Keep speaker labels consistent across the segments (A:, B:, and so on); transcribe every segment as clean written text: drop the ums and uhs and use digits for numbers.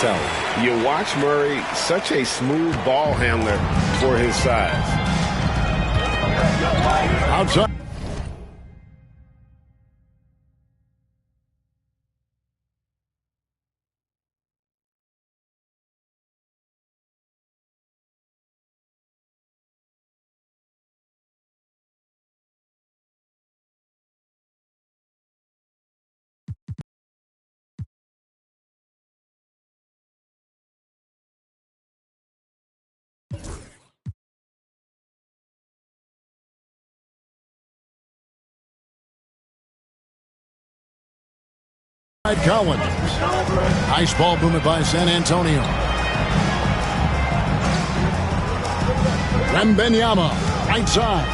A: You watch Murray, such a smooth ball handler for his size.
B: Outside. Collins. Nice ball movement by San Antonio. Wembanyama, right side.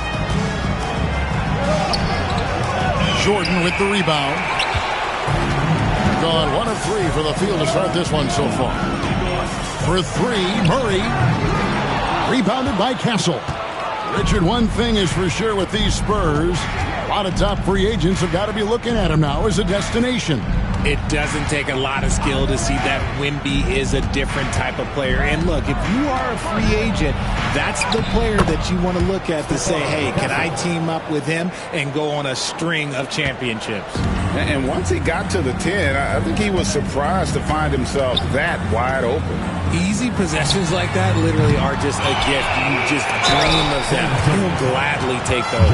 B: Jordan with the rebound. Gone 1 of 3 for the field to start this one so far. For 3, Murray. Rebounded by Castle. Richard, one thing is for sure with these Spurs, a lot of top free agents have got to be looking at him now as a destination.
C: It doesn't take a lot of skill to see that Wemby is a different type of player. And look, if you are a free agent, that's the player that you want to look at to say, hey, can I team up with him and go on a string of championships?
A: And once he got to the 10, I think he was surprised to find himself that wide open.
C: Easy possessions like that literally are just a gift. You just dream of them. You'll gladly take those.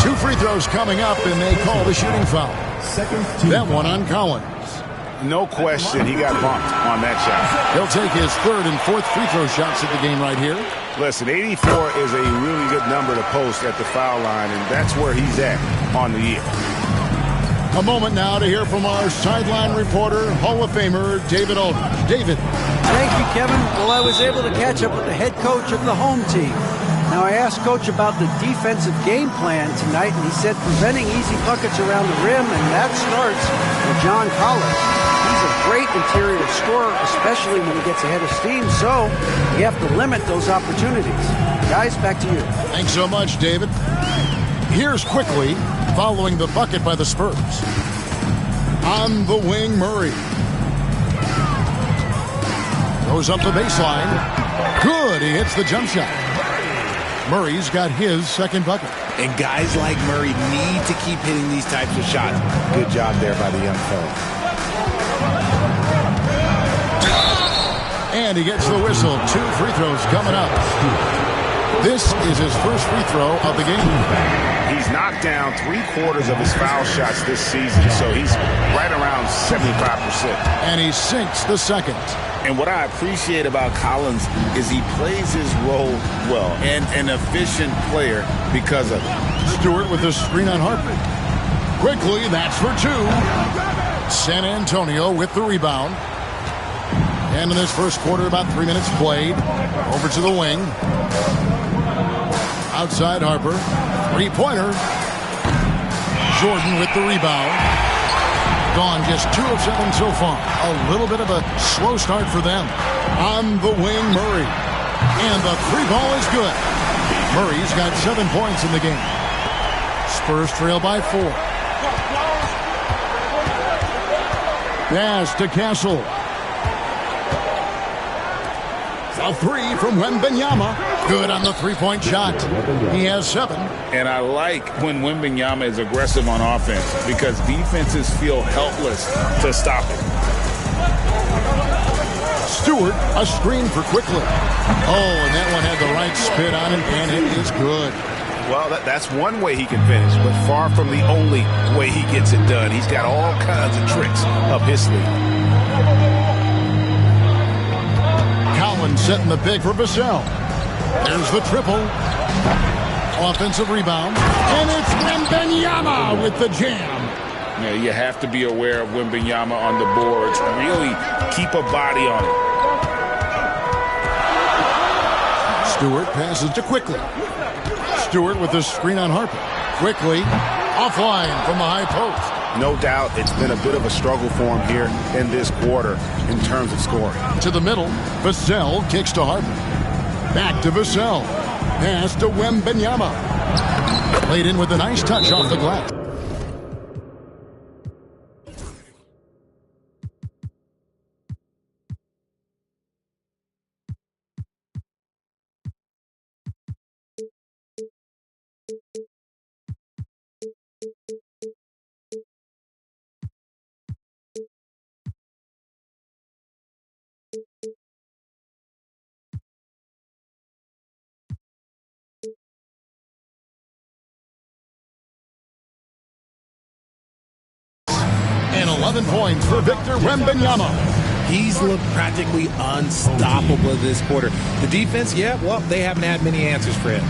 B: 2 free throws coming up, and they call the shooting foul. That one on Collins.
A: No question, he got bumped on that shot.
B: He'll take his 3rd and 4th free throw shots at the game right here.
A: Listen, 84 is a really good number to post at the foul line, and that's where he's at on the year.
B: A moment now to hear from our sideline reporter, Hall of Famer David Aldridge. David.
D: Thank you, Kevin. Well, I was able to catch up with the head coach of the home team. Now, I asked Coach about the defensive game plan tonight, and he said preventing easy buckets around the rim, and that starts with John Collins. He's a great interior scorer, especially when he gets ahead of steam, so you have to limit those opportunities. Guys, back to you.
B: Thanks so much, David. Here's quickly following the bucket by the Spurs. On the wing, Murray. Goes up the baseline. Good, he hits the jump shot. Murray's got his 2nd bucket.
C: And guys like Murray need to keep hitting these types of shots. Good job there by the young fella.
B: And he gets the whistle. 2 free throws coming up. This is his first free throw of the game.
A: He's knocked down 3/4 of his foul shots this season, so he's right around 75%.
B: And he sinks the 2nd.
A: And what I appreciate about Collins is he plays his role well, and an efficient player because of it.
B: Stewart with the screen on Harper. Quickly, that's for 2. San Antonio with the rebound. And in this first quarter, about 3 minutes played. Over to the wing. Outside Harper. 3-pointer. Jordan with the rebound. Gone just 2 of 7 so far. A little bit of a slow start for them. On the wing, Murray. And the 3 ball is good. Murray's got 7 points in the game. Spurs trail by 4. Pass to Castle. A 3 from Wembanyama. Good on the 3-point shot. He has 7.
A: And I like when Wembanyama is aggressive on offense because defenses feel helpless to stop it.
B: Stewart, a screen for Quickly. Oh, and that one had the right spin on it, and it is good.
A: Well, that's one way he can finish, but far from the only way he gets it done. He's got all kinds of tricks up his sleeve.
B: Collins setting the pick for Vassell. There's the triple. Offensive rebound. And it's Wembanyama with the jam.
A: Yeah, you have to be aware of Wembanyama on the boards. Really keep a body on it.
B: Stewart passes to Quickly. Stewart with the screen on Harper. Quickly offline from the high post.
A: No doubt it's been a bit of a struggle for him here in this quarter in terms of scoring.
B: To the middle, Vassell kicks to Harper. Back to Vassell. Pass to Wembanyama. Played in with a nice touch off the glass. 11 points for Victor Wembanyama.
C: He's looked practically unstoppable this quarter. The defense, yeah, well, they haven't had many answers for him.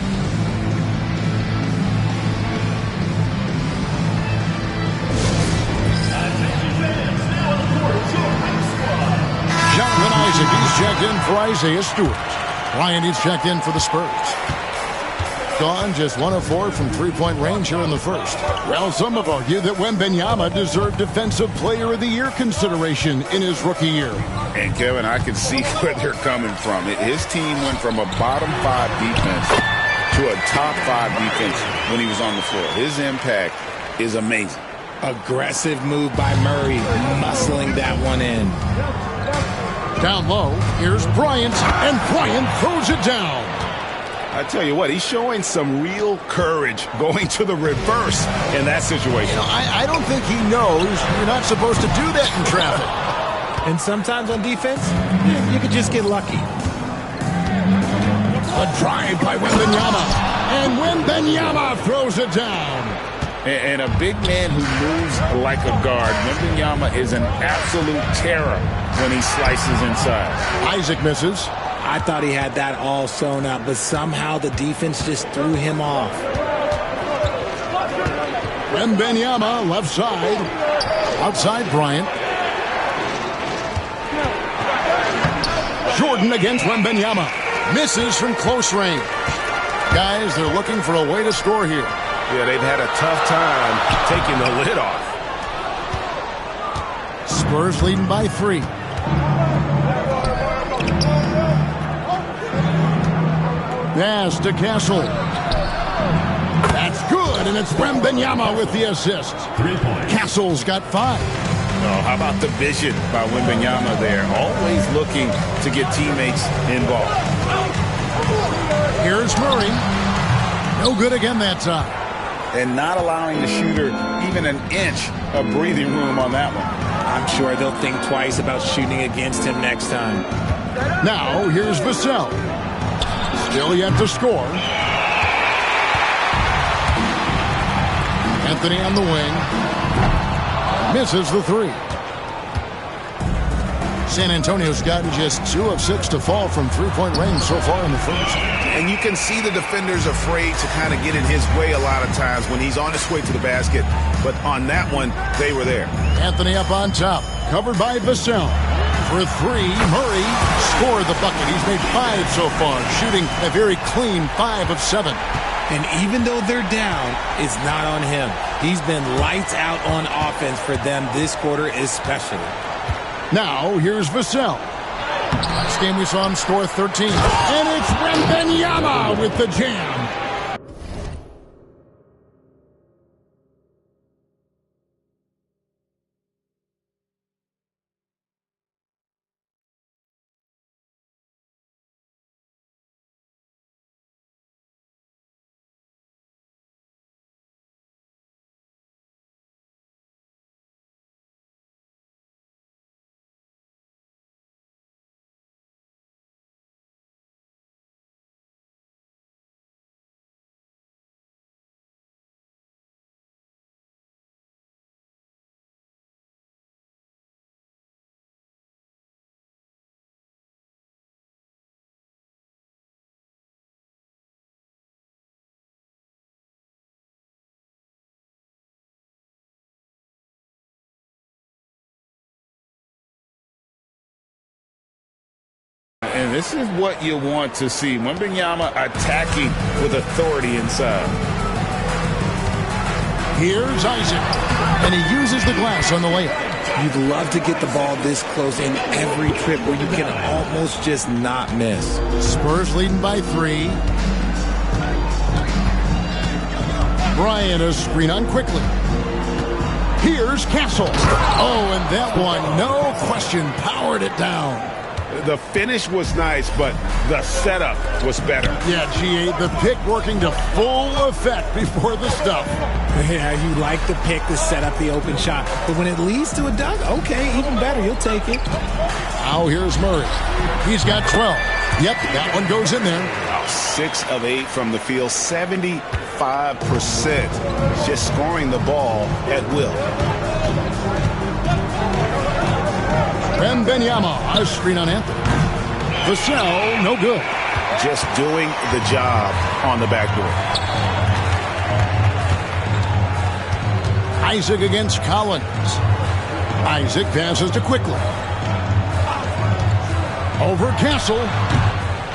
B: Jonathan Isaac, he's checked in for Isaiah Stewart. Ryan, he's checked in for the Spurs. Gone just 1 of 4 from three-point range here in the first. Well, some have argued that Wembanyama deserved Defensive Player of the Year consideration in his rookie year.
A: And, Kevin, I can see where they're coming from. His team went from a bottom 5 defense to a top 5 defense when he was on the floor. His impact is amazing.
C: Aggressive move by Murray, muscling that one in.
B: Down low, here's Bryant, and Bryant throws it down.
A: I tell you what, he's showing some real courage going to the reverse in that situation.
B: I don't think he knows you're not supposed to do that in traffic.
C: And sometimes on defense, you could just get lucky.
B: A drive by Wembanyama, and Wembanyama throws it down.
A: And a big man who moves like a guard. Wembanyama is an absolute terror when he slices inside.
B: Isaac misses.
C: I thought he had that all sewn up, but somehow the defense just threw him off.
B: Wembanyama left side. Outside Bryant. Jordan against Wembanyama. Misses from close range. Guys, they're looking for a way to score here.
A: Yeah, they've had a tough time taking the lid off.
B: Spurs leading by 3. Pass to Castle. That's good, and it's Wembanyama with the assist.
E: 3 points.
B: Castle's got 5.
A: Oh, how about the vision by Wembanyama there? Always looking to get teammates involved.
B: Here's Murray. No good again that time.
A: And not allowing the shooter even an inch of breathing room on that one.
C: I'm sure they'll think twice about shooting against him next time.
B: Now, here's Vassell. Still yet to score. Anthony on the wing. Misses the 3. San Antonio's gotten just 2 of 6 to fall from three-point range so far in the first.
A: And you can see the defenders afraid to kind of get in his way a lot of times when he's on his way to the basket. But on that one, they were there.
B: Anthony up on top. Covered by Vassell. For 3, Murray scored the bucket. He's made 5 so far, shooting a very clean 5 of 7.
C: And even though they're down, it's not on him. He's been lights out on offense for them this quarter especially.
B: Now, here's Vassell. Last game we saw him score 13. And it's Wembanyama with the jam.
A: And this is what you want to see. Wembanyama attacking with authority inside.
B: Here's Isaac. And he uses the glass on the layup.
C: You'd love to get the ball this close in every trip where you can almost just not miss.
B: Spurs leading by 3. Bryant a screen on quickly. Here's Castle. Oh, and that one, no question, powered it down.
A: The finish was nice, but the setup was better.
B: Yeah, G8, the pick working to full effect before the stuff.
C: Yeah, you like the pick to set up the open shot. But when it leads to a dunk, okay, even better, you'll take it.
B: Now here's Murray. He's got 12. Yep, that one goes in there.
A: 6 of 8 from the field, 75%. Just scoring the ball at will.
B: Wembanyama, a screen on Anthony. Vassell, no good.
A: Just doing the job on the backdoor.
B: Isaac against Collins. Isaac passes to Quickly. Over Castle.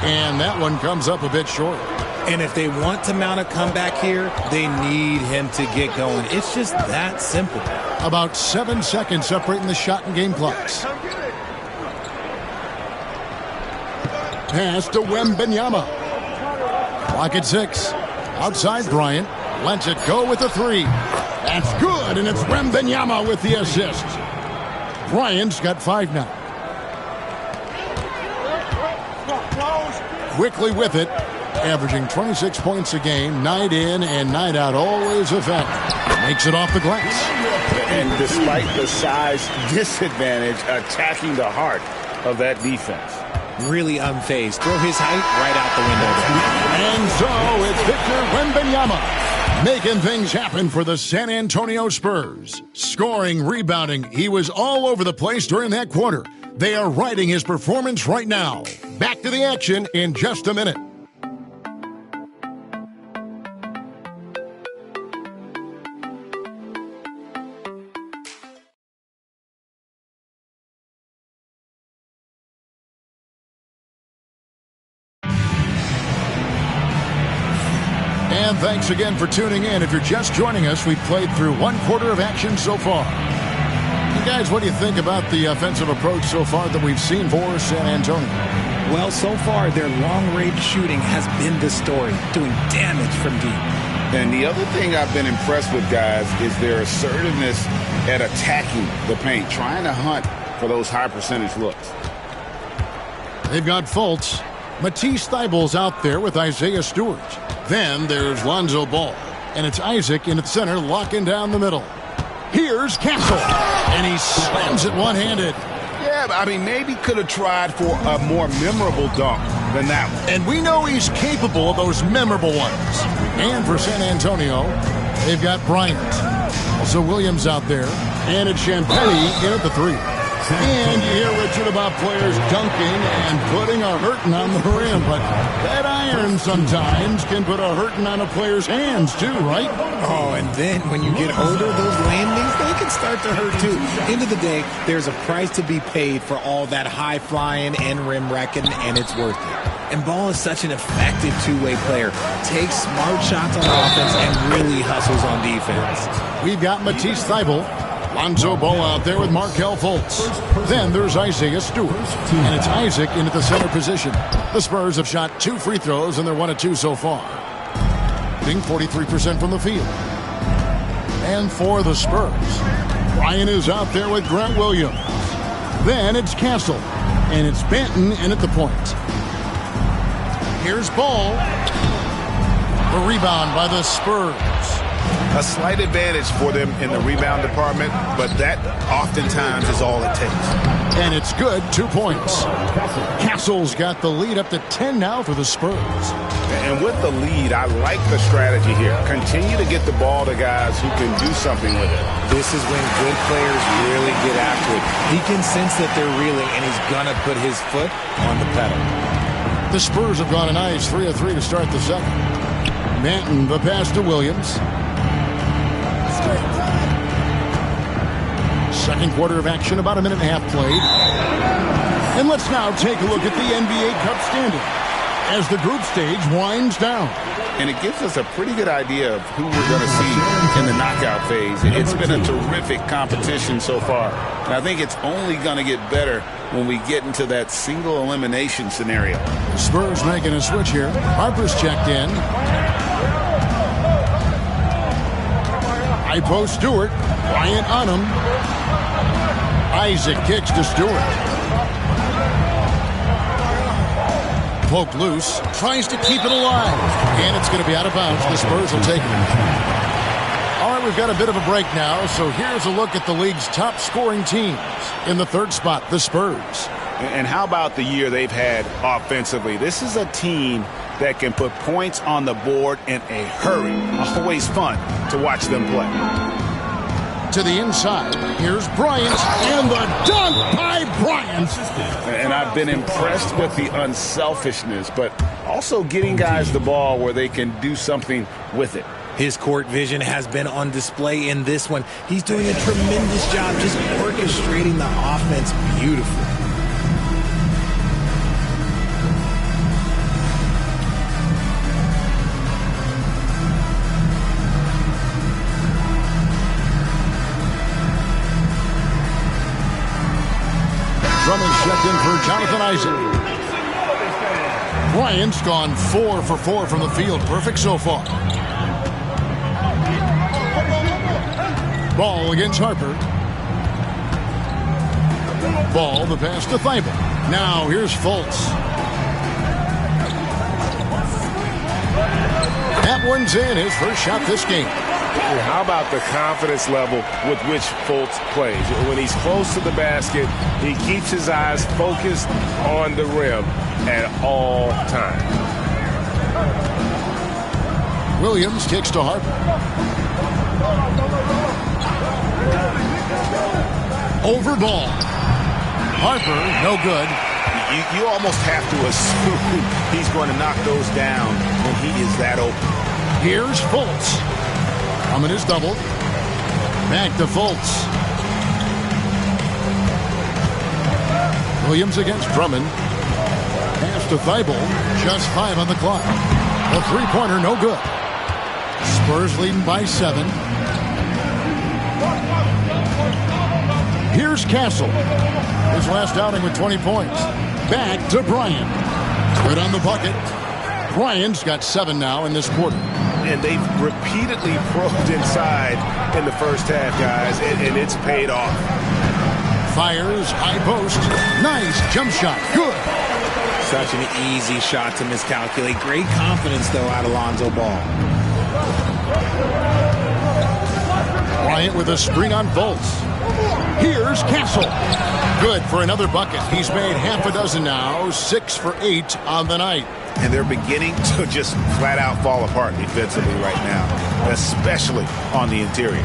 B: And that one comes up a bit short.
C: And if they want to mount a comeback here, they need him to get going. It's just that simple.
B: About 7 seconds separating the shot and game clocks. Pass to Wembanyama. Clock at 6. Outside Bryant. Lets it go with a 3. That's good, and it's Wembanyama with the assist. Bryant's got 5 now. Quickly with it. Averaging 26 points a game, night in and night out, always effective. Makes it off the glass.
A: And despite the size disadvantage, attacking the heart of that defense.
C: Really unfazed. Throw his height right out the window there.
B: And so it's Victor Wembanyama making things happen for the San Antonio Spurs. Scoring, rebounding, he was all over the place during that quarter. They are riding his performance right now. Back to the action in just a minute. And thanks again for tuning in. If you're just joining us, we've played through 1 quarter of action so far. You guys, what do you think about the offensive approach so far that we've seen for San Antonio?
C: Well, so far, their long-range shooting has been the story, doing damage from deep.
A: And the other thing I've been impressed with, guys, is their assertiveness at attacking the paint, trying to hunt for those high-percentage looks.
B: They've got Fultz. Matisse Thybulle's out there with Isaiah Stewart. Then there's Lonzo Ball. And it's Isaac in the center, locking down the middle. Here's Castle. And he slams it one-handed.
A: Yeah, I mean, maybe could have tried for a more memorable dunk than that one.
B: And we know he's capable of those memorable ones. And for San Antonio, they've got Bryant. Also Williams out there. And it's Champagnie in at the 3. And you hear, Richard, about players dunking and putting a hurting on the rim. But that iron sometimes can put a hurting on a player's hands, too, right?
C: Oh, and then when you get older, those landings, they can start to hurt, too. End of the day, there's a price to be paid for all that high-flying and rim wrecking, and it's worth it. And Ball is such an effective two-way player. Takes smart shots on offense and really hustles on defense.
B: We've got Matisse Thybulle. Lonzo Ball out there with Markelle Fultz. Then there's Isaiah Stewart. And it's Isaac into the center position. The Spurs have shot 2 free throws, and they're 1 of 2 so far. Being 43% from the field. And for the Spurs, Ryan is out there with Grant Williams. Then it's Castle. And it's Benton in at the point. Here's Ball. The rebound by the Spurs.
A: A slight advantage for them in the rebound department, but that oftentimes is all it takes.
B: And it's good, 2 points. Castle's got the lead up to 10 now for the Spurs.
A: And with the lead, I like the strategy here. Continue to get the ball to guys who can do something with it.
C: This is when good players really get after it. He can sense that they're reeling, and he's going to put his foot on the pedal.
B: The Spurs have gone a nice 3 of 3 to start the second. Manton, the pass to Williams. Second quarter of action, about a minute and a half played. And let's now take a look at the NBA Cup standing as the group stage winds down.
A: And it gives us a pretty good idea of who we're going to see in the knockout phase. It's been a terrific competition so far. And I think it's only going to get better when we get into that single elimination scenario.
B: Spurs making a switch here. Harper's checked in. High post Stewart. Bryant on him. Isaac kicks to Stewart. Poked loose. Tries to keep it alive. And it's going to be out of bounds. The Spurs will take it. All right, we've got a bit of a break now. So here's a look at the league's top scoring teams. In the third spot, the Spurs.
A: And how about the year they've had offensively? This is a team that can put points on the board in a hurry. Always fun to watch them play.
B: to the inside. Here's Bryant, and the dunk by Bryant.
A: And I've been impressed with the unselfishness, but also getting guys the ball where they can do something with it.
C: His court vision has been on display in this one. He's doing a tremendous job just orchestrating the offense beautifully.
B: Drummond checked in for Jonathan Isaac. Bryant's gone 4 for 4 from the field. Perfect so far. Ball against Harper. Ball, the pass to Thibault. Now here's Fultz. That one's in, his first shot this game.
E: How about the confidence level with which Fultz plays? When he's close to the basket, he keeps his eyes focused on the rim at all times.
B: Williams kicks to Harper. Over ball. Harper, no good.
A: You almost have to assume he's going to knock those down when he is that open.
B: Here's Fultz. Drummond is doubled. Back to Fultz. Williams against Drummond. Pass to Thibault. Just 5 on the clock. A three-pointer, no good. Spurs leading by 7. Here's Castle. His last outing with 20 points. Back to Bryant. Good on the bucket. Bryant's got 7 now in this quarter.
E: And they've repeatedly probed inside in the first half, guys, and it's paid off.
B: Fires, high post. Nice jump shot. Good.
C: Such an easy shot to miscalculate. Great confidence, though, out of Lonzo Ball.
B: Bryant with a screen on Fultz. Here's Castle. Good for another bucket. He's made half a dozen now. 6 for 8 on the night.
A: And they're beginning to just flat out fall apart defensively right now, especially on the interior.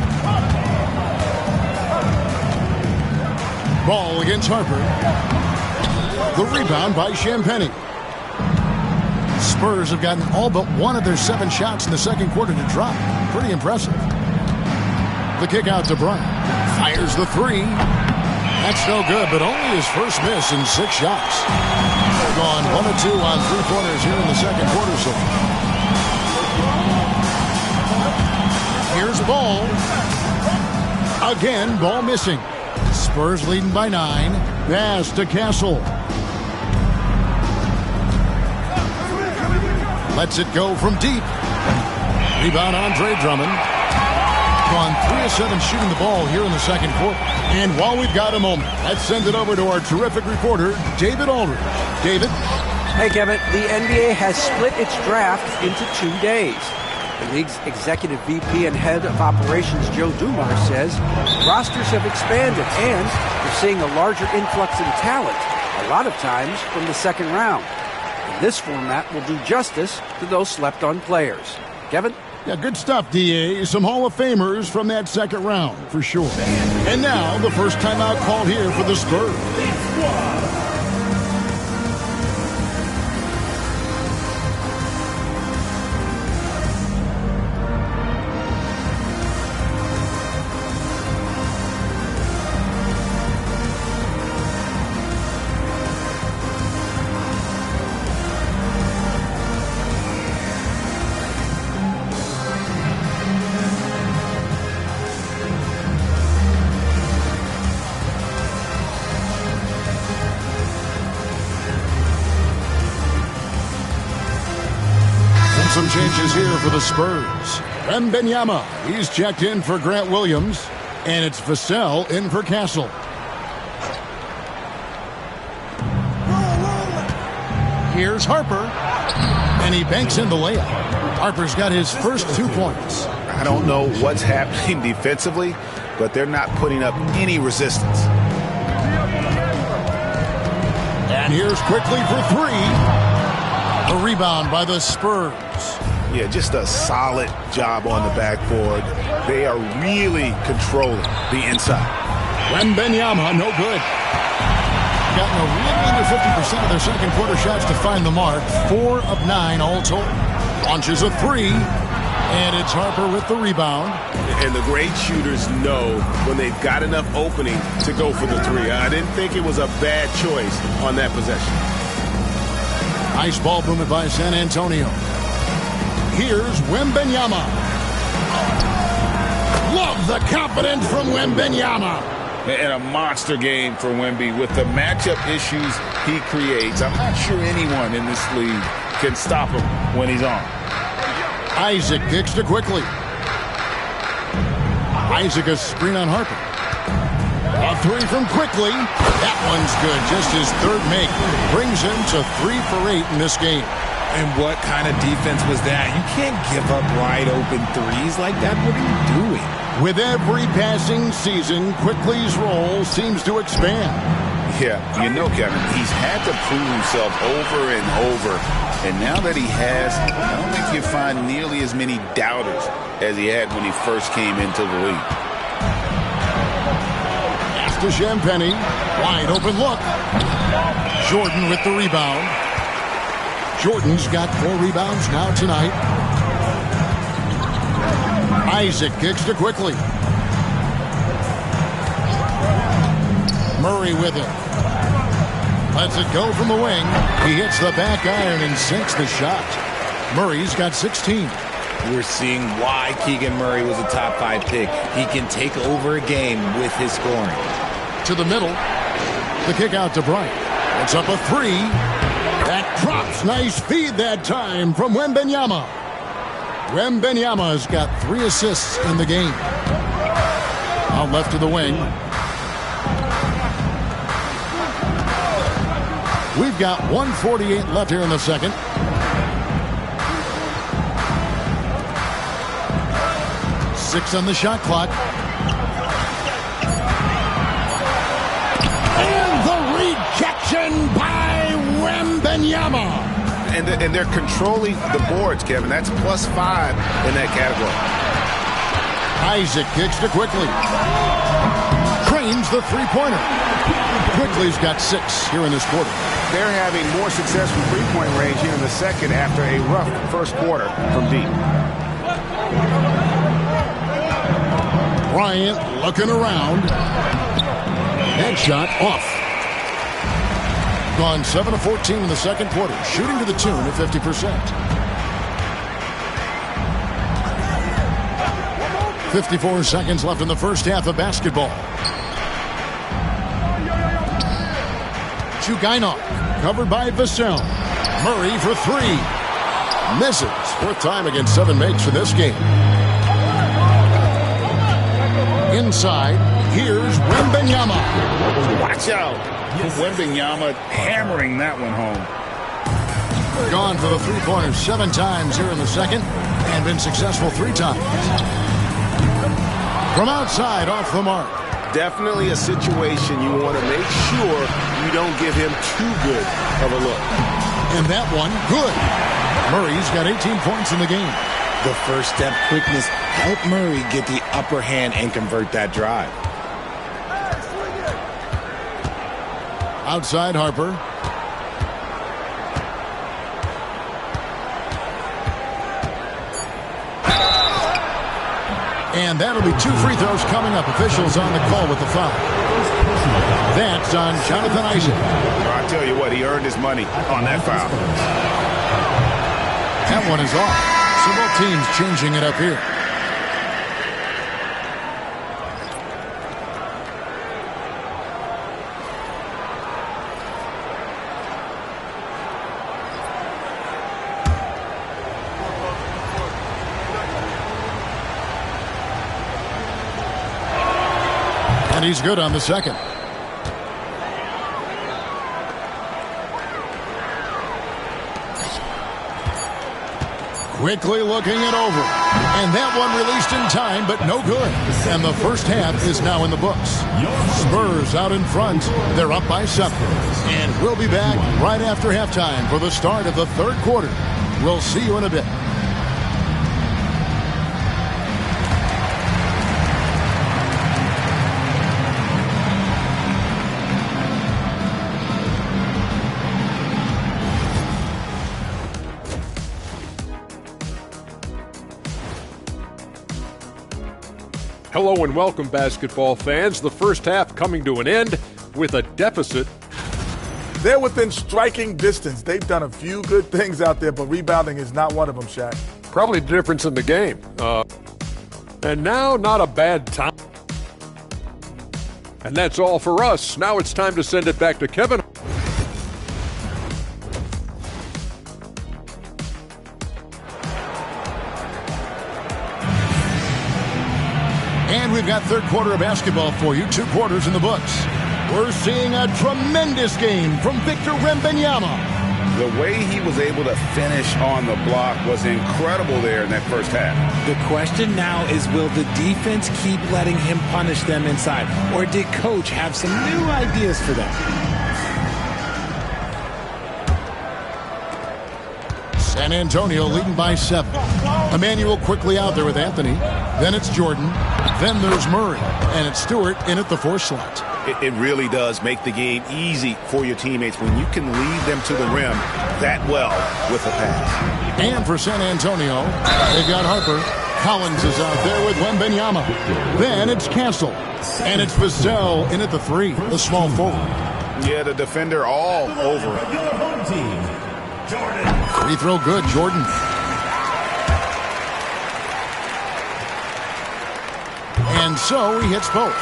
B: Ball against Harper. The rebound by Champagnie. Spurs have gotten all but one of their 7 shots in the second quarter to drop. Pretty impressive. The kick out to Bryant. Fires the 3. That's no good, but only his first miss in 6 shots. They're gone 1 of 2 on 3-pointers here in the second quarter so far. Here's Ball. Again, Ball missing. Spurs leading by 9. Pass to Castle. Lets it go from deep. Rebound Andre Drummond. Gone 3 of 7 shooting the ball here in the second quarter. And while we've got a moment, let's send it over to our terrific reporter, David Aldridge. David?
D: Hey, Kevin. The NBA has split its draft into 2 days. The league's executive VP and head of operations, Joe Dumars, says rosters have expanded and they're seeing a larger influx in talent, a lot of times from the second round. And this format will do justice to those slept-on players. Kevin?
B: Yeah, good stuff, D.A. Some Hall of Famers from that second round, for sure. And now, the first timeout called here for the Spurs. Some changes here for the Spurs. Wembanyama, he's checked in for Grant Williams. And it's Vassell in for Castle. Here's Harper. And he banks in the layup. Harper's got his first 2 points.
A: I don't know what's happening defensively, but they're not putting up any resistance.
B: And here's quickly for 3. A rebound by the Spurs.
E: Yeah, just a solid job on the backboard. They are really controlling the inside.
B: Wembanyama, no good. Gotten a little under 50% of their second quarter shots to find the mark. 4 of 9 all told. Launches a three, and it's Harper with the rebound.
E: And the great shooters know when they've got enough opening to go for the three. I didn't think it was a bad choice on that possession.
B: Nice ball movement by San Antonio. Here's Wembanyama. Love the confidence from Wembanyama.
A: And a monster game for Wemby with the matchup issues he creates. I'm not sure anyone in this league can stop him when he's on.
B: Isaac kicks to quickly. Isaac a screen on Harper. A three from quickly. That one's good. Just his third make. Brings him to 3 for 8 in this game.
C: And what kind of defense was that? You can't give up wide open threes like that. What are you doing?
B: With every passing season, Quickly's role seems to expand.
A: Yeah, you know, Kevin, he's had to prove himself over and over. And now that he has, I don't think you find nearly as many doubters as he had when he first came into the league.
B: Pass to Champagny. Wide open look. Jordan with the rebound. Jordan's got 4 rebounds now tonight. Isaac kicks to quickly. Murray with it. Lets it go from the wing. He hits the back iron and sinks the shot. Murray's got 16.
C: We're seeing why Keegan Murray was a top 5 pick. He can take over a game with his scoring.
B: To the middle. The kick out to Bryant. It's up a 3. That drops. Nice feed that time from Wembanyama. Wembanyama's got 3 assists in the game. Out left to the wing. We've got 1:48 left here in the second. Six on the shot clock. And the rejection by Wembanyama.
E: And they're controlling the boards, Kevin. That's +5 in that category.
B: Isaac kicks to Quickly. Trains the three-pointer. Quickly's got 6 here in this quarter.
E: They're having more success from three-point range here in the second after a rough first quarter from deep.
B: Bryant looking around. Headshot off. Gone 7 of 14 in the second quarter. Shooting to the tune of 50%. 54 seconds left in the first half of basketball. Chugainov covered by Vassell. Murray for 3. Misses. 4th time against 7 makes for this game. Inside, here's Wembanyama.
A: Watch out. Wembanyama hammering that one home.
B: Gone for the three-pointers 7 times here in the second and been successful 3 times. From outside, off the mark.
E: Definitely a situation you want to make sure you don't give him too good of a look.
B: And that one, good. Murray's got 18 points in the game.
C: The first step quickness helped Murray get the upper hand and convert that drive.
B: Outside Harper. And that'll be 2 free throws coming up. Officials on the call with the foul. That's on Jonathan Isaac.
E: I tell you what, he earned his money on that foul.
B: That one is off. So both teams changing it up here. And he's good on the second. Quickly looking it over. And that one released in time, but no good. And the first half is now in the books. Spurs out in front. They're up by 7. And we'll be back right after halftime for the start of the third quarter. We'll see you in a bit.
F: Hello and welcome, basketball fans. The first half coming to an end with a deficit.
G: They're within striking distance. They've done a few good things out there, but rebounding is not one of them, Shaq.
F: Probably the difference in the game. And now, not a bad time. And that's all for us. Now it's time to send it back to Kevin.
B: And we've got third quarter of basketball for you. 2 quarters in the books. We're seeing a tremendous game from Victor Wembanyama.
A: The way he was able to finish on the block was incredible there in that first half.
C: The question now is, will the defense keep letting him punish them inside? Or did Coach have some new ideas for them?
B: San Antonio leading by 7. Emmanuel quickly out there with Anthony. Then it's Jordan. Then there's Murray. And it's Stewart in at the 4 slot.
A: It really does make the game easy for your teammates when you can lead them to the rim that well with a pass.
B: And for San Antonio, they've got Harper. Collins is out there with Wembanyama. Then it's Castle. And it's Vassell in at the 3, the small forward.
A: Yeah, the defender all over it.
B: Free throw good, Jordan. And so he hits both.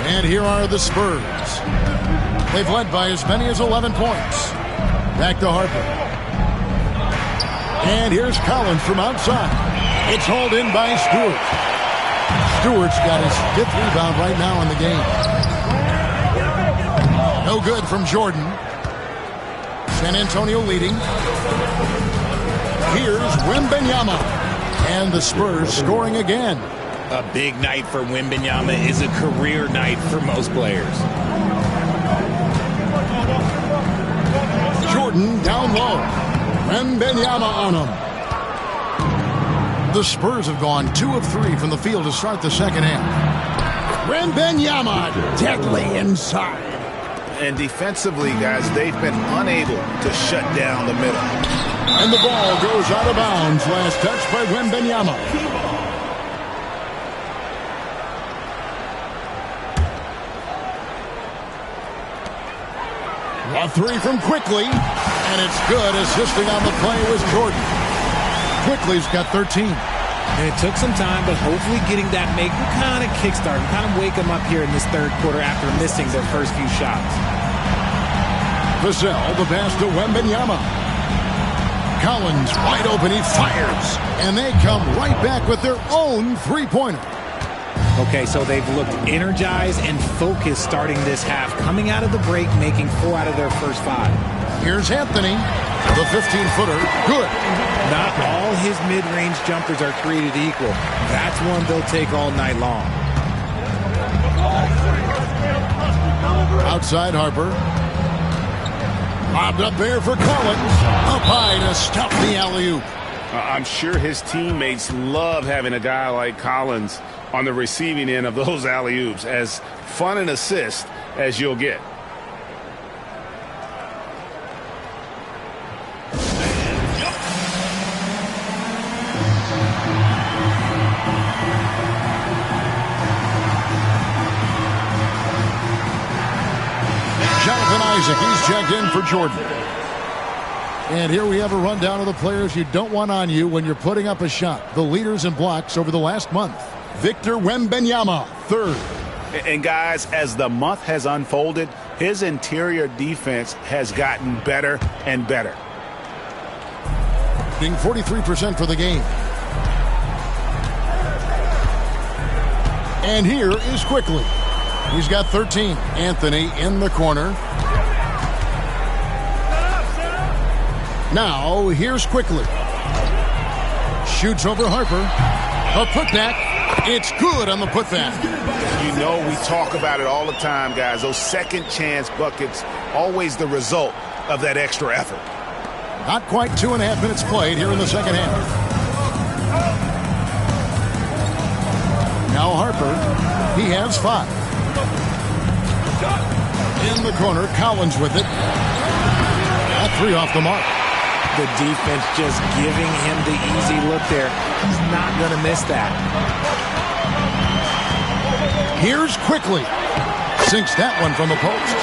B: And here are the Spurs. They've led by as many as 11 points. Back to Harper. And here's Collins from outside. It's hauled in by Stewart. Stewart's got his 5th rebound right now in the game. No good from Jordan. San Antonio leading. Here's Wembanyama. And the Spurs scoring again.
C: A big night for Wembanyama is a career night for most players.
B: Jordan down low. Wembanyama on him. The Spurs have gone 2 of 3 from the field to start the second half. Wembanyama deadly inside.
A: And defensively, guys, they've been unable to shut down the middle.
B: And the ball goes out of bounds. Last touch by Wembanyama. A 3 from Quickly, and it's good. Assisting on the play was Jordan. Quickly's got 13.
C: And it took some time, but hopefully getting that make will kind of kickstart, kind of wake them up here in this third quarter after missing their first few shots.
B: Vassell, the pass to Wembanyama. Collins wide open, he fires. And they come right back with their own 3-pointer.
C: Okay, so they've looked energized and focused starting this half, coming out of the break, making 4 out of their first 5.
B: Here's Anthony, the 15-footer, good.
C: Not all his mid-range jumpers are created equal. That's one they'll take all night long.
B: Outside Harper. Lobbed up there for Collins. Up high to stop the alley-oop.
E: I'm sure his teammates love having a guy like Collins on the receiving end of those alley-oops. As fun an assist as you'll get.
B: Jonathan Isaac, he's checked in for Jordan. And here we have a rundown of the players you don't want on you when you're putting up a shot. The leaders in blocks over the last month. Victor Wembanyama, 3rd.
A: And guys, as the month has unfolded, his interior defense has gotten better and better.
B: Being 43% for the game. And here is Quickly. He's got 13. Anthony in the corner. Now, here's Quickly. Shoots over Harper. A putback. It's good on the putback.
A: You know, we talk about it all the time, guys. Those second chance buckets, always the result of that extra effort.
B: Not quite 2.5 minutes played here in the second half. Now Harper, he has 5. In the corner, Collins with it. That 3 off the mark.
C: The defense just giving him the easy look there. He's not going to miss that.
B: Here's Quickly. Sinks that one from the post.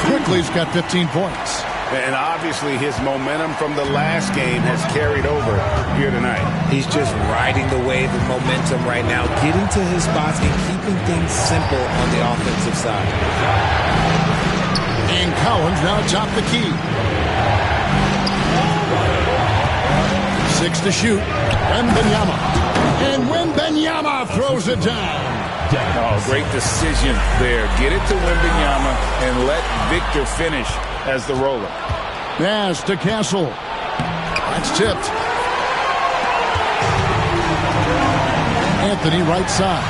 B: Quickly's got 15 points.
A: And obviously his momentum from the last game has carried over here tonight.
C: He's just riding the wave of momentum right now, getting to his spots and keeping things simple on the offensive side.
B: And Collins now top the key. 6 to shoot. Wembanyama. And Wembanyama throws it down.
A: Oh, great decision there. Get it to Wembanyama and let Victor finish as the roller.
B: Pass to Castle. That's tipped. Anthony right side.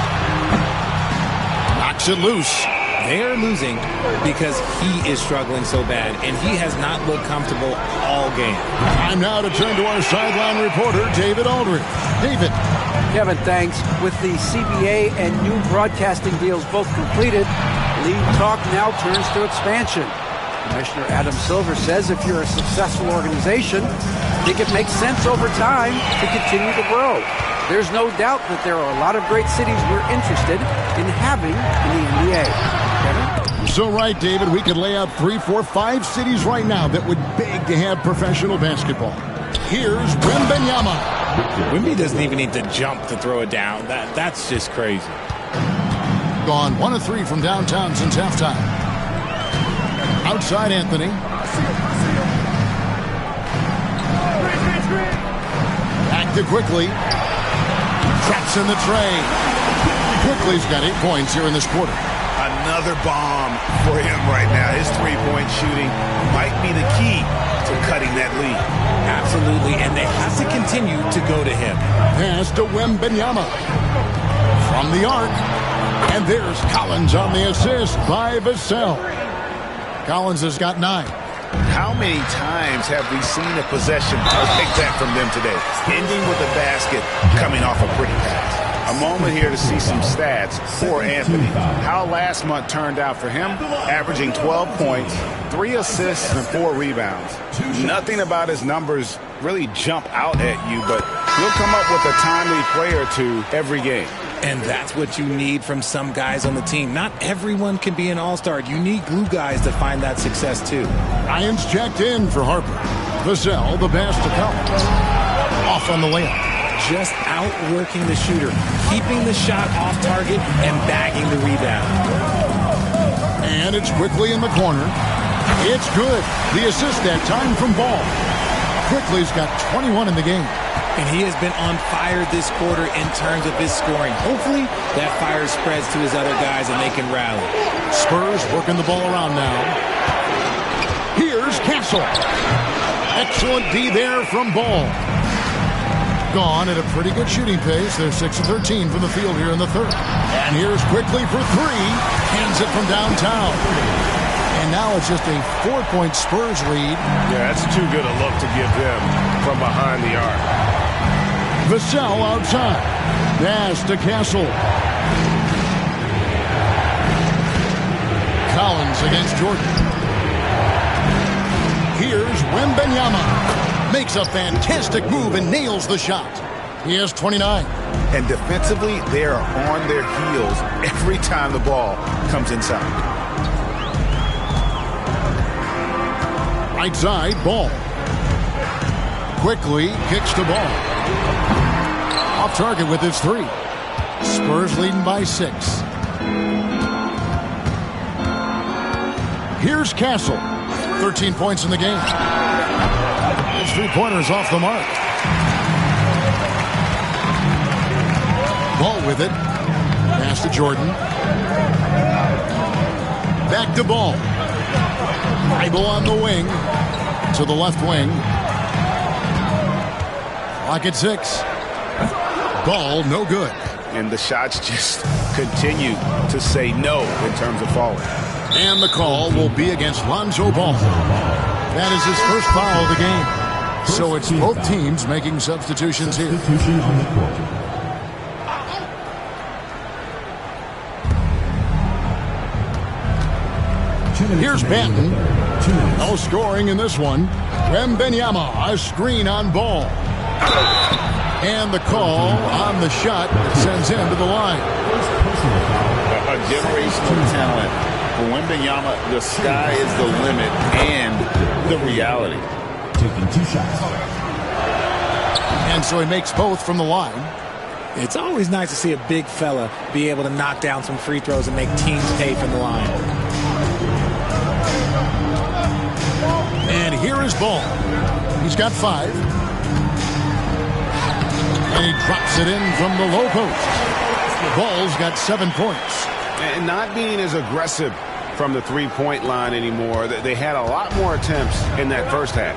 B: Knocks it loose.
C: They are losing because he is struggling so bad, and he has not looked comfortable all game.
B: Time now to turn to our sideline reporter, David Aldridge. David.
D: Kevin, thanks. With the CBA and new broadcasting deals both completed, league talk now turns to expansion. Commissioner Adam Silver says if you're a successful organization, I think it makes sense over time to continue to grow. There's no doubt that there are a lot of great cities we're interested in having in the NBA. Kevin?
B: So right, David, we could lay out 3, 4, 5 cities right now that would beg to have professional basketball. Here's Wembanyama.
C: Wemby doesn't even need to jump to throw it down. That's just crazy.
B: Gone 1 of 3 from downtown since halftime. Outside Anthony. Back to Quickly. Traps in the tray. Quickly's got 8 points here in this quarter.
H: Another bomb for him right now. His three-point shooting might be the key to cutting that lead.
C: Absolutely, and they have to continue to go to him.
B: Pass to Wembanyama. From the arc. And there's Collins on the assist by Vassell. Collins has got 9.
A: How many times have we seen a possession like that from them today? Ending with a basket, coming off a pretty pass. A moment here to see some stats for Anthony. How last month turned out for him, averaging 12 points, 3 assists, and 4 rebounds. Nothing about his numbers really jump out at you, but he'll come up with a timely play or two every game.
C: And that's what you need from some guys on the team. Not everyone can be an all-star. You need glue guys to find that success, too.
B: Ryan's checked in for Harper. Vassell, the pass to Collins. Off on the layup.
C: Just outworking the shooter, keeping the shot off target, and bagging the rebound.
B: And it's Quickly in the corner. It's good. The assist that time from Ball. Quickly's got 21 in the game.
C: And he has been on fire this quarter in terms of his scoring. Hopefully, that fire spreads to his other guys and they can rally.
B: Spurs working the ball around now. Here's Castle. Excellent D there from Ball. Gone at a pretty good shooting pace. They're 6 of 13 from the field here in the third. And here's Quickly for 3. Hands it from downtown. And now it's just a 4-point Spurs lead.
E: Yeah, that's too good a look to give them from behind the arc.
B: Vassell outside. Pass to Castle. Collins against Jordan. Here's Wembanyama. Makes a fantastic move and nails the shot. He has 29.
A: And defensively, they are on their heels every time the ball comes inside.
B: Right side, Ball. Quickly kicks the ball. Off target with his 3. Spurs leading by 6. Here's Castle. 13 points in the game. His 3-pointers off the mark. Ball with it. Pass to Jordan. Back to Ball. Bible on the wing. To the left wing. Clock at 6. Ball no good.
A: And the shots just continue to say no in terms of falling.
B: And the call will be against Lonzo Ball. That is his first foul of the game. So it's both teams making substitutions here. Here's Banton. No scoring in this one. Wembanyama, a screen on ball. And the call on the shot that sends him to the line.
A: A generational talent. For Wembanyama, the sky is the limit and the reality.
I: Taking 2 shots.
B: And so he makes both from the line.
C: It's always nice to see a big fella be able to knock down some free throws and make teams pay from the line.
B: And here is Ball. He's got 5. And he drops it in from the low post. Ball's got 7 points.
H: And not being as aggressive from the three-point line anymore. They had a lot more attempts in that first half.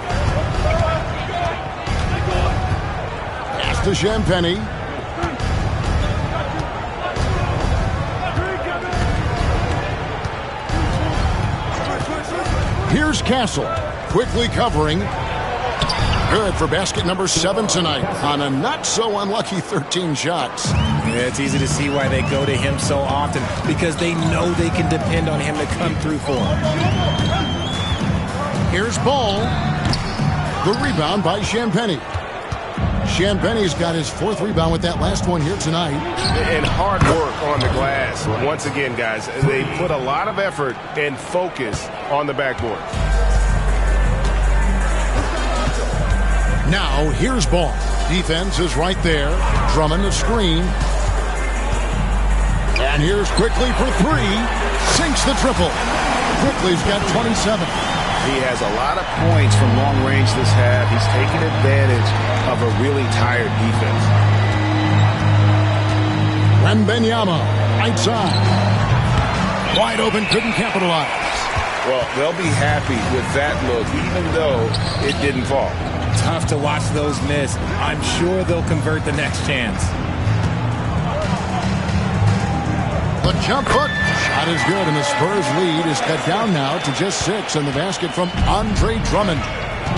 B: Pass to Champagny. Here's Castle, quickly covering. Good for basket number 7 tonight on a not-so-unlucky 13 shots.
C: Yeah, it's easy to see why they go to him so often, because they know they can depend on him to come through for them.
B: Here's Ball. The rebound by Champagny. Champagny's got his 4th rebound with that last one here tonight.
E: And hard work on the glass. Once again, guys, they put a lot of effort and focus on the backboard.
B: Now, here's Ball. Defense is right there. Drummond the screen. And here's Quickly for 3. Sinks the triple. Quickly's got 27.
H: He has a lot of points from long range this half. He's taking advantage of a really tired defense.
B: Wembanyama, right side. Wide open, couldn't capitalize.
E: Well, they'll be happy with that look, even though it didn't fall.
C: Tough to watch those miss. I'm sure they'll convert the next chance.
B: The jump hook shot is good, and the Spurs lead is cut down now to just 6 in the basket from Andre Drummond.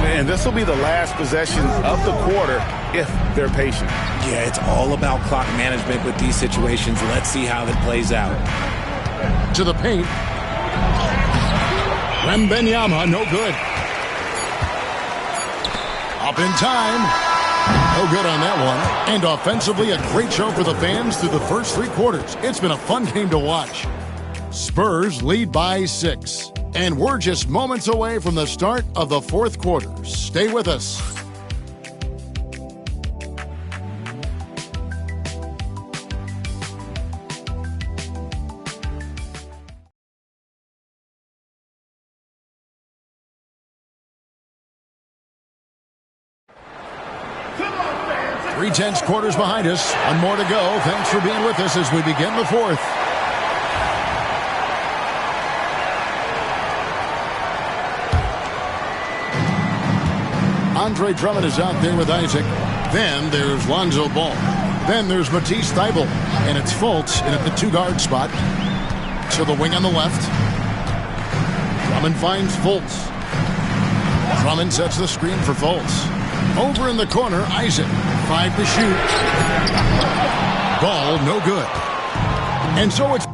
E: And this will be the last possession of the quarter if they're patient.
C: Yeah, it's all about clock management with these situations. Let's see how it plays out.
B: To the paint. Wembanyama, no good. Up in time. No good on that one. And offensively, a great show for the fans through the first 3 quarters. It's been a fun game to watch. Spurs lead by 6. And we're just moments away from the start of the 4th quarter. Stay with us. Three-tenths quarters behind us. One more to go. Thanks for being with us as we begin the 4th. Andre Drummond is out there with Isaac. Then there's Lonzo Ball. Then there's Matisse Thybulle. And it's Fultz in at the 2-guard spot. To the wing on the left. Drummond finds Fultz. Drummond sets the screen for Fultz. Over in the corner, Isaac. 5 to shoot. Ball, no good. And so it's...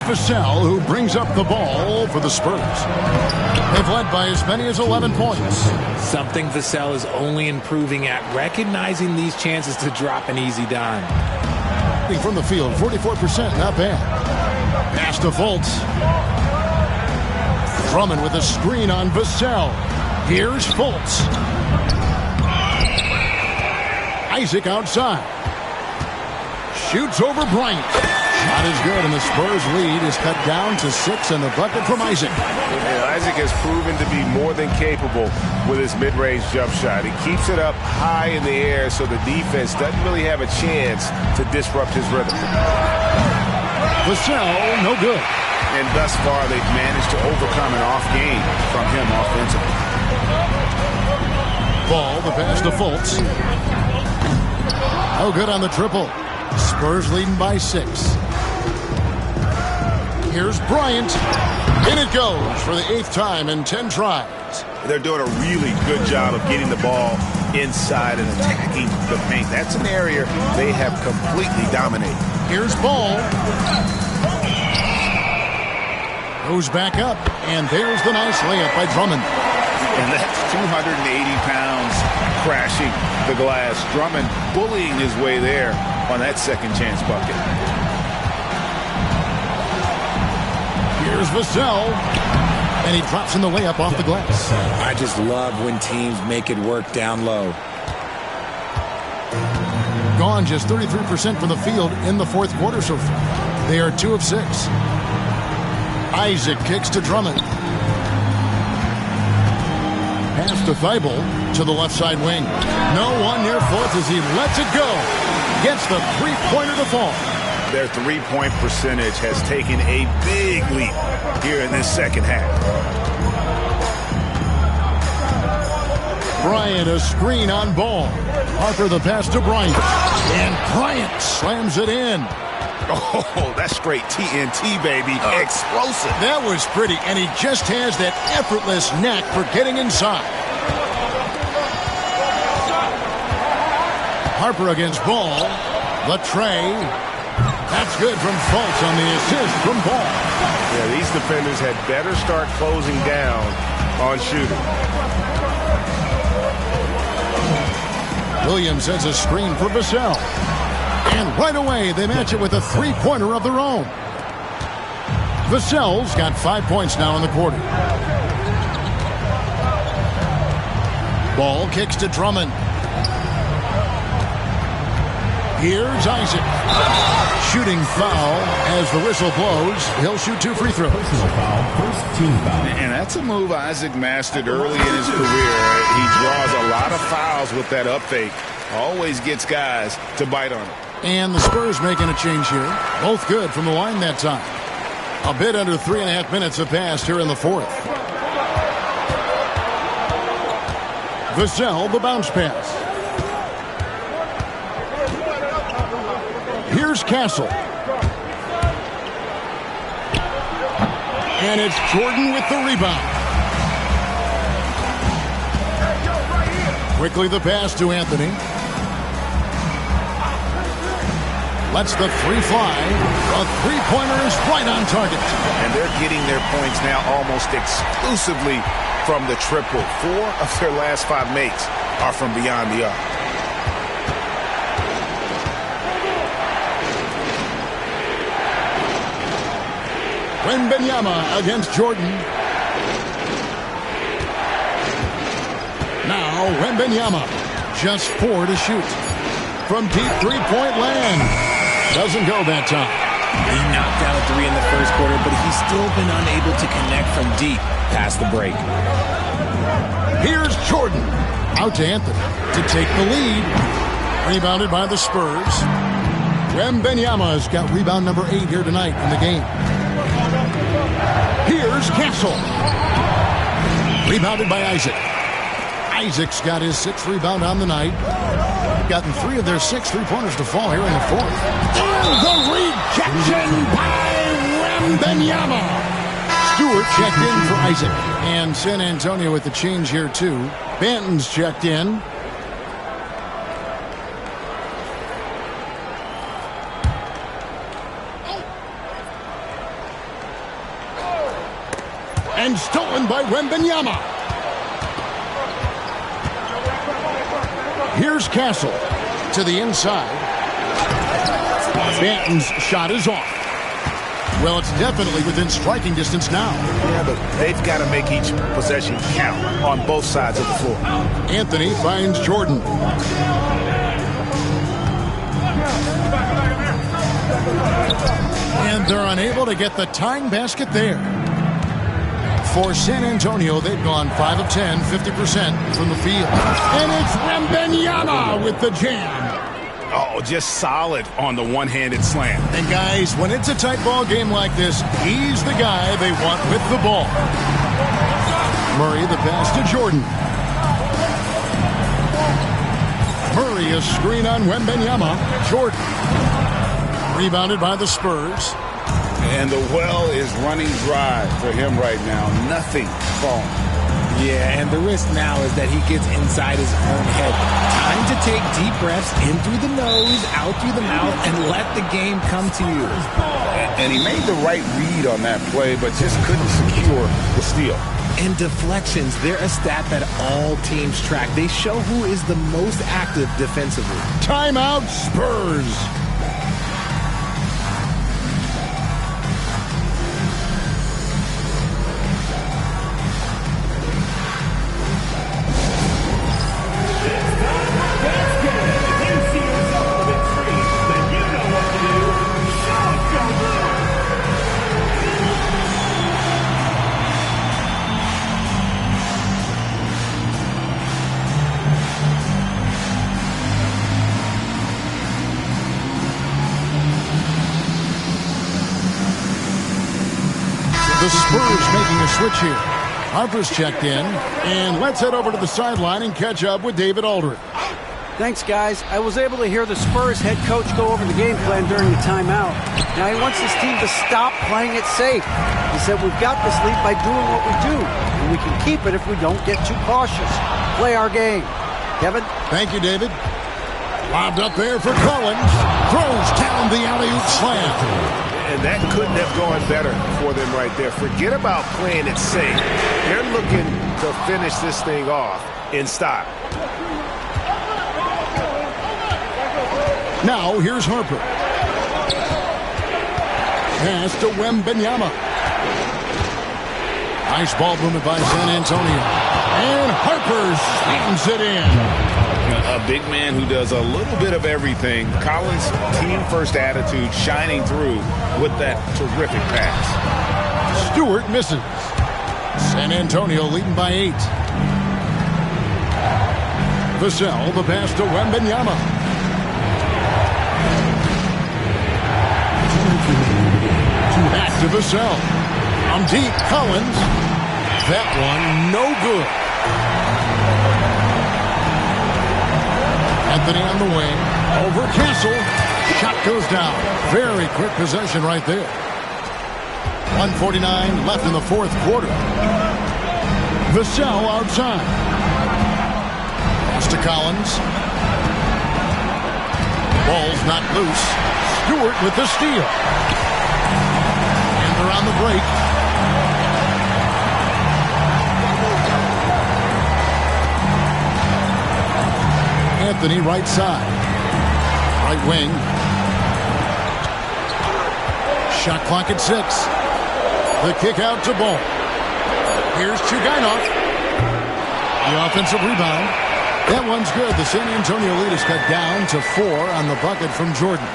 B: Vassell, who brings up the ball for the Spurs. They've led by as many as 11 points.
C: Something Vassell is only improving at, recognizing these chances to drop an easy dime.
B: From the field, 44%, not bad. Pass to Fultz. Drummond with a screen on Vassell. Here's Fultz. Isaac outside. Shoots over Bryant. Shot is good, and the Spurs lead is cut down to 6, and the bucket from Isaac.
E: And Isaac has proven to be more than capable with his mid-range jump shot. He keeps it up high in the air so the defense doesn't really have a chance to disrupt his rhythm.
B: Vassell, no good.
H: And thus far, they've managed to overcome an off game from him offensively.
B: Ball, the pass to Fultz. No good on the triple. Spurs leading by 6. Here's Bryant. In it goes for the 8th time in 10 tries.
H: They're doing a really good job of getting the ball inside and attacking the paint. That's an area they have completely dominated.
B: Here's Ball. Goes back up, and there's the nice layup by Drummond.
H: And that's 280 pounds crashing the glass. Drummond bullying his way there on that second chance bucket.
B: Here's Vassell. And he drops in the layup off the glass.
C: I just love when teams make it work down low.
B: Gone just 33% from the field in the 4th quarter so far. They are 2 of 6. Isaac kicks to Drummond. Pass to Thibault to the left side wing. No one near Fultz as he lets it go. Gets the three-pointer to fall.
H: Their three-point percentage has taken a big leap here in this second half.
B: Bryant, a screen on Ball. Harper the pass to Bryant. And Bryant slams it in.
H: Oh, that's straight TNT, baby. Explosive.
B: That was pretty, and he just has that effortless knack for getting inside. Harper against Ball. The tray. That's good from Fultz on the assist from Ball.
E: Yeah, these defenders had better start closing down on shooting.
B: Williams sets a screen for Vassell. And right away, they match it with a three-pointer of their own. Vassell's got 5 points now in the quarter. Ball kicks to Drummond. Here's Isaac. Shooting foul as the whistle blows. He'll shoot 2 free throws.
I: Personal foul, first team foul.
A: And that's a move Isaac mastered early in his career. He draws a lot of fouls with that up fake. Always gets guys to bite on it.
B: And the Spurs making a change here. Both good from the line that time. A bit under 3.5 minutes have passed here in the 4th. Vassell, the bounce pass. Here's Castle. And it's Jordan with the rebound. Quickly the pass to Anthony. Lets the three fly. A three-pointer is right on target.
H: And they're getting their points now almost exclusively from the triple. 4 of their last 5 makes are from beyond the arc.
B: Wembanyama against Jordan. Now Wembanyama. Just 4 to shoot. From deep three-point land. Doesn't go that time.
C: He knocked down a 3 in the first quarter, but he's still been unable to connect from deep past the break.
B: Here's Jordan. Out to Anthony to take the lead. Rebounded by the Spurs. Wembanyama's got rebound number 8 here tonight in the game. Here's Castle. Rebounded by Isaac. Isaac's got his 6th rebound on the night. Gotten 3 of their 6 three-pointers to fall here in the 4th. And the rejection by Wembanyama. Stewart checked in for Isaac. And San Antonio with the change here, too. Banton's checked in. And stolen by Wembanyama. Here's Castle to the inside. Banton's shot is off. Well, it's definitely within striking distance now.
H: Yeah, but they've got to make each possession count on both sides of the floor.
B: Anthony finds Jordan. And they're unable to get the tying basket there. For San Antonio, they've gone 5 of 10, 50% from the field. And it's Wembanyama with the jam.
H: Oh, just solid on the one-handed slam.
B: And guys, when it's a tight ball game like this, he's the guy they want with the ball. Murray the pass to Jordan. Murray a screen on Wembanyama. Jordan. Rebounded by the Spurs.
A: And the well is running dry for him right now. Nothing falling.
C: Yeah, and the risk now is that he gets inside his own head. Time to take deep breaths in through the nose, out through the mouth, and let the game come to you.
A: And he made the right read on that play, but just couldn't secure the steal.
C: And deflections, they're a stat that all teams track. They show who is the most active defensively.
B: Timeout, Spurs. The Spurs making a switch here. Harper's checked in, and let's head over to the sideline and catch up with David Aldridge.
D: Thanks, guys. I was able to hear the Spurs head coach go over the game plan during the timeout. Now he wants his team to stop playing it safe. He said, we've got this lead by doing what we do, and we can keep it if we don't get too cautious. Play our game. Kevin?
B: Thank you, David. Lobbed up there for Collins. Throws down the alley-oop slam.
E: And that couldn't have gone better for them right there. Forget about playing it safe. They're looking to finish this thing off in style.
B: Now, here's Harper. Pass to Wembanyama. Nice ball movement by San Antonio. And Harper slams it in.
A: A big man who does a little bit of everything. Collins' team-first attitude shining through with that terrific pass.
B: Stewart misses. San Antonio leading by 8. Vassell, the pass to Wembanyama. Back to Vassell. Deep, Collins. That one, no good. Anthony on the wing. Over Castle. Shot goes down. Very quick possession right there. 1:49 left in the fourth quarter. Vassell outside. Pass to Collins. Ball's not loose. Stewart with the steal. And they're on the break. Anthony right side. Right wing. Shot clock at 6. The kick out to Ball. Here's Chugainov. The offensive rebound. That one's good. The San Antonio lead is cut down to 4 on the bucket from Jordan.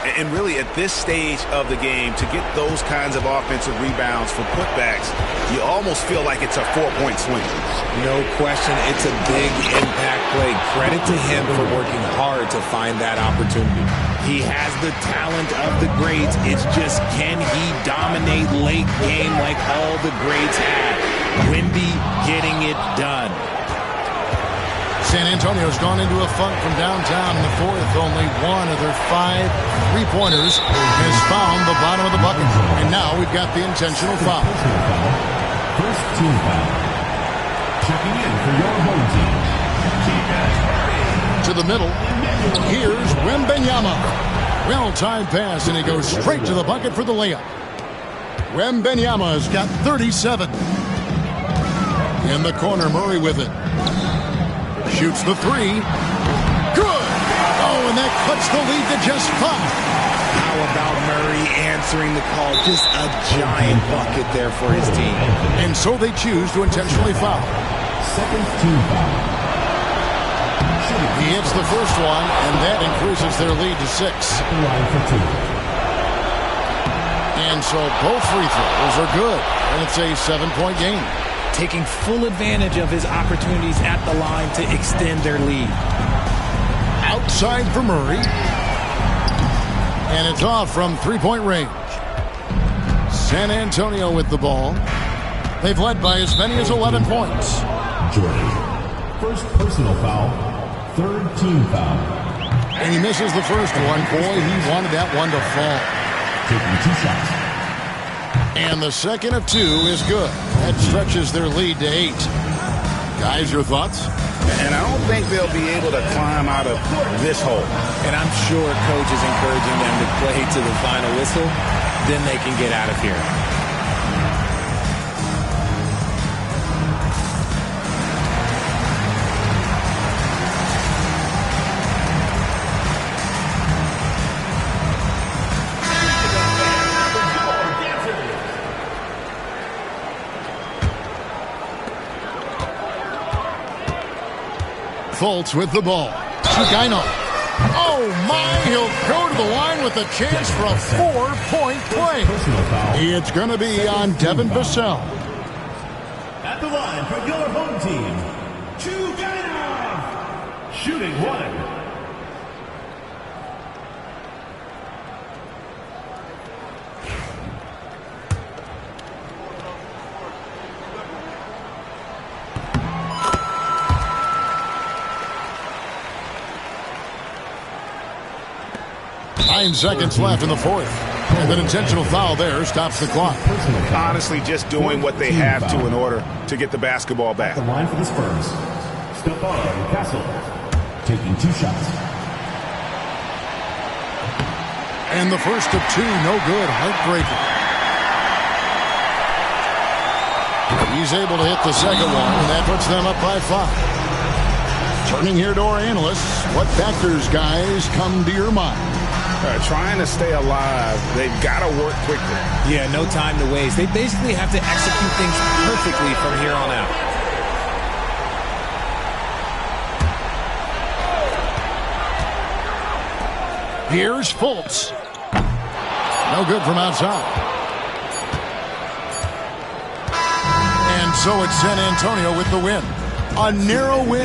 H: And really, at this stage of the game, to get those kinds of offensive rebounds for putbacks, you almost feel like it's a 4-point swing.
C: No question, it's a big impact play. Credit to him for working hard to find that opportunity. He has the talent of the greats. It's just, can he dominate late game like all the greats have? Wemby getting it done.
B: San Antonio's gone into a funk from downtown in the fourth. Only one of their 5 3-pointers has found the bottom of the bucket. And now we've got the intentional foul.
I: First team foul. Checking in for your home team.
B: To the middle. Here's Wembanyama. Well-timed pass, and he goes straight to the bucket for the layup. Wembanyama's got 37. In the corner, Murray with it. Shoots the 3. Good! Oh, and that cuts the lead to just 5.
C: How about Murray answering the call. Just a giant bucket there for his team.
B: And so they choose to intentionally foul.
I: Second team foul.
B: He hits the first one, and that increases their lead to 6.
I: At the line for 2.
B: And so both free throws are good, and it's a 7-point game.
C: Taking full advantage of his opportunities at the line to extend their lead.
B: Outside for Murray. And it's off from three-point range. San Antonio with the ball. They've led by as many as 11 points.
I: Jordan. First personal foul. Third team foul.
B: And he misses the first one. Boy, he wanted that one to fall.
I: Taking 2 shots.
B: And the second of 2 is good. That stretches their lead to 8. Guys, your thoughts?
H: And I don't think they'll be able to climb out of this hole.
C: And I'm sure coach is encouraging them to play to the final whistle. Then they can get out of here.
B: Fultz with the ball. Chugino. Oh, my. He'll go to the line with a chance for a 4-point play. It's going to be on Devin Vassell.
I: At the line for your home team, Chugino. Shooting 1.
B: Nine seconds left in the fourth. And an intentional foul there stops the clock.
H: Honestly, just doing what they have to in order to get the basketball back.
I: The line for the Spurs. Stephon Castle taking 2 shots.
B: And the first of 2, no good. Heartbreaker. He's able to hit the second one, and that puts them up by 5. Turning here to our analysts, what factors, guys, come to your mind?
H: Trying to stay alive, they've got to work quickly.
C: Yeah, no time to waste. They basically have to execute things perfectly from here on out.
B: Here's Fultz. No good from outside. And so it's San Antonio with the win. A narrow win.